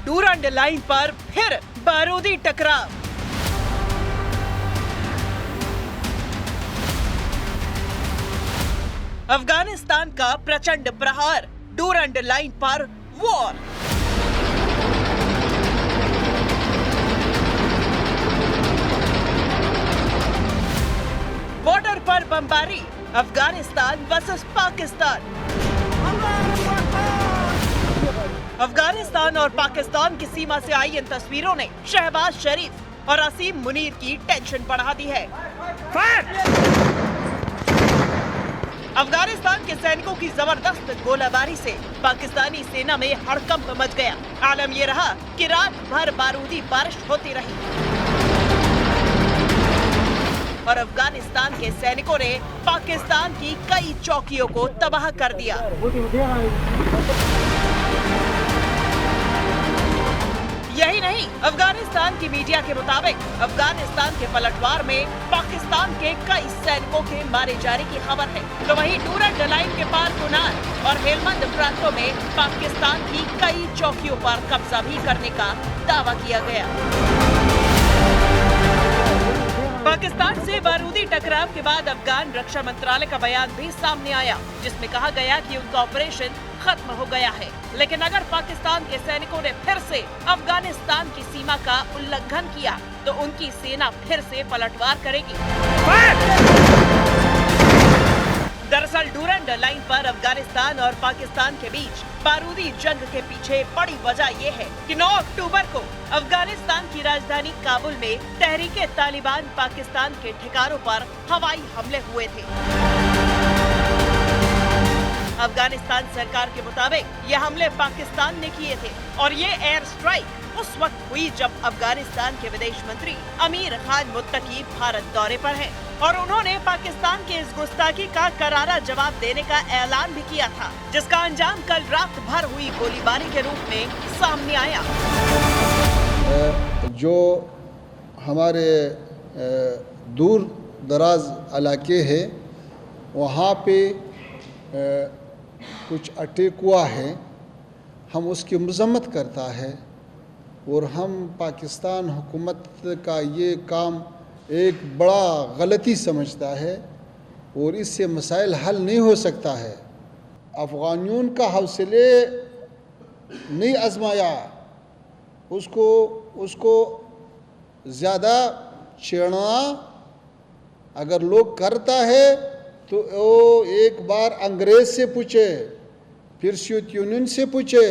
Durand line पर फिर बारूदी टकराव। अफगानिस्तान का प्रचंड प्रहार, डूरंड लाइन पर वॉर। बॉर्डर पर बमबारी, अफगानिस्तान वर्सेस पाकिस्तान। अफगानिस्तान और पाकिस्तान की सीमा से आई इन तस्वीरों ने शहबाज शरीफ और असीम मुनीर की टेंशन बढ़ा दी है। अफगानिस्तान के सैनिकों की जबरदस्त गोलाबारी से पाकिस्तानी सेना में हड़कंप मच गया। आलम ये रहा कि रात भर बारूदी बारिश होती रही और अफगानिस्तान के सैनिकों ने पाकिस्तान की कई चौकियों को तबाह कर दिया। यही नहीं, अफगानिस्तान की मीडिया के मुताबिक अफगानिस्तान के पलटवार में पाकिस्तान के कई सैनिकों के मारे जाने की खबर है। तो वहीं डूरंड लाइन के पार कुनार और हेलमंद प्रांतों में पाकिस्तान की कई चौकियों पर कब्जा भी करने का दावा किया गया। पाकिस्तान से बारूदी टकराव के बाद अफगान रक्षा मंत्रालय का बयान भी सामने आया, जिसमें कहा गया कि उनका ऑपरेशन खत्म हो गया है। लेकिन अगर पाकिस्तान के सैनिकों ने फिर से अफगानिस्तान की सीमा का उल्लंघन किया तो उनकी सेना फिर से पलटवार करेगी। दरअसल डूरंड लाइन पर अफगानिस्तान और पाकिस्तान के बीच बारूदी जंग के पीछे बड़ी वजह ये है कि 9 अक्टूबर को अफगानिस्तान की राजधानी काबुल में तहरीके तालिबान पाकिस्तान के ठिकानों पर हवाई हमले हुए थे। अफगानिस्तान सरकार के मुताबिक ये हमले पाकिस्तान ने किए थे और ये एयर स्ट्राइक उस वक्त हुई जब अफगानिस्तान के विदेश मंत्री अमीर खान मुत्तकी भारत दौरे पर हैं और उन्होंने पाकिस्तान के इस गुस्ताखी का करारा जवाब देने का ऐलान भी किया था, जिसका अंजाम कल रात भर हुई गोलीबारी के रूप में सामने आया। जो हमारे दूर दराज इलाके है वहाँ पे कुछ अटैक हुआ है, हम उसकी मजम्मत करता है और हम पाकिस्तान हुकूमत का ये काम एक बड़ा गलती समझता है और इससे मसाइल हल नहीं हो सकता है। अफ़गानियों का हौसले नहीं आजमाया, उसको ज़्यादा छेड़ना अगर लोग करता है तो वो एक बार अंग्रेज़ से पूछे, फिर सोवियत यूनियन से पूछे,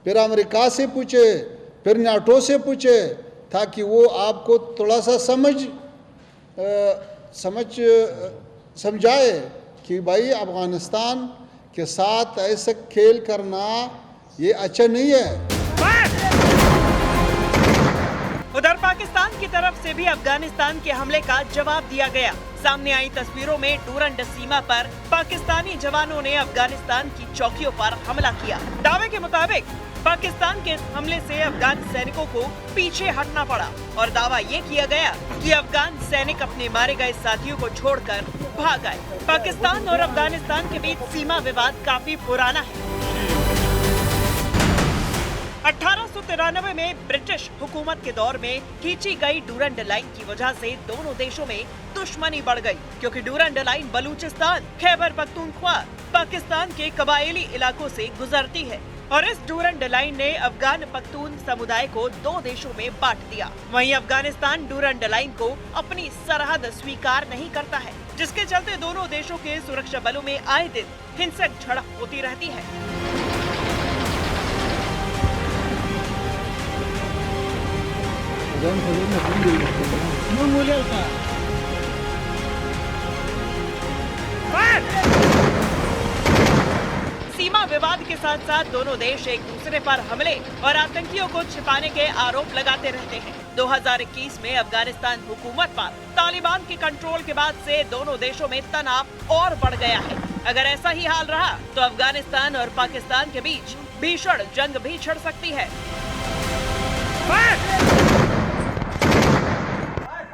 फिर अमेरिका से पूछे, फिर नाटो से पूछे, ताकि वो आपको थोड़ा सा समझाए कि भाई अफ़गानिस्तान के साथ ऐसा खेल करना ये अच्छा नहीं है। उधर पाकिस्तान की तरफ से भी अफगानिस्तान के हमले का जवाब दिया गया। सामने आई तस्वीरों में डूरंड सीमा पर पाकिस्तानी जवानों ने अफगानिस्तान की चौकियों पर हमला किया। दावे के मुताबिक पाकिस्तान के हमले से अफगान सैनिकों को पीछे हटना पड़ा और दावा ये किया गया कि अफगान सैनिक अपने मारे गए साथियों को छोड़कर भाग आए। पाकिस्तान और अफगानिस्तान के बीच सीमा विवाद काफी पुराना है। 1893 में ब्रिटिश हुकूमत के दौर में खींची गई डूरंड लाइन की वजह से दोनों देशों में दुश्मनी बढ़ गई, क्योंकि डूरंड लाइन बलूचिस्तान, खैबर पख्तूनख्वा, पाकिस्तान के कबायली इलाकों से गुजरती है और इस डूरंड लाइन ने अफगान पख्तून समुदाय को दो देशों में बांट दिया। वहीं अफगानिस्तान डूरंड लाइन को अपनी सरहद स्वीकार नहीं करता है, जिसके चलते दोनों देशों के सुरक्षा बलों में आए दिन हिंसक झड़प होती रहती है। सीमा विवाद के साथ साथ दोनों देश एक दूसरे पर हमले और आतंकियों को छिपाने के आरोप लगाते रहते हैं। 2021 में अफगानिस्तान हुकूमत पर तालिबान के कंट्रोल के बाद से दोनों देशों में तनाव और बढ़ गया है। अगर ऐसा ही हाल रहा तो अफगानिस्तान और पाकिस्तान के बीच भीषण जंग भी छिड़ सकती है।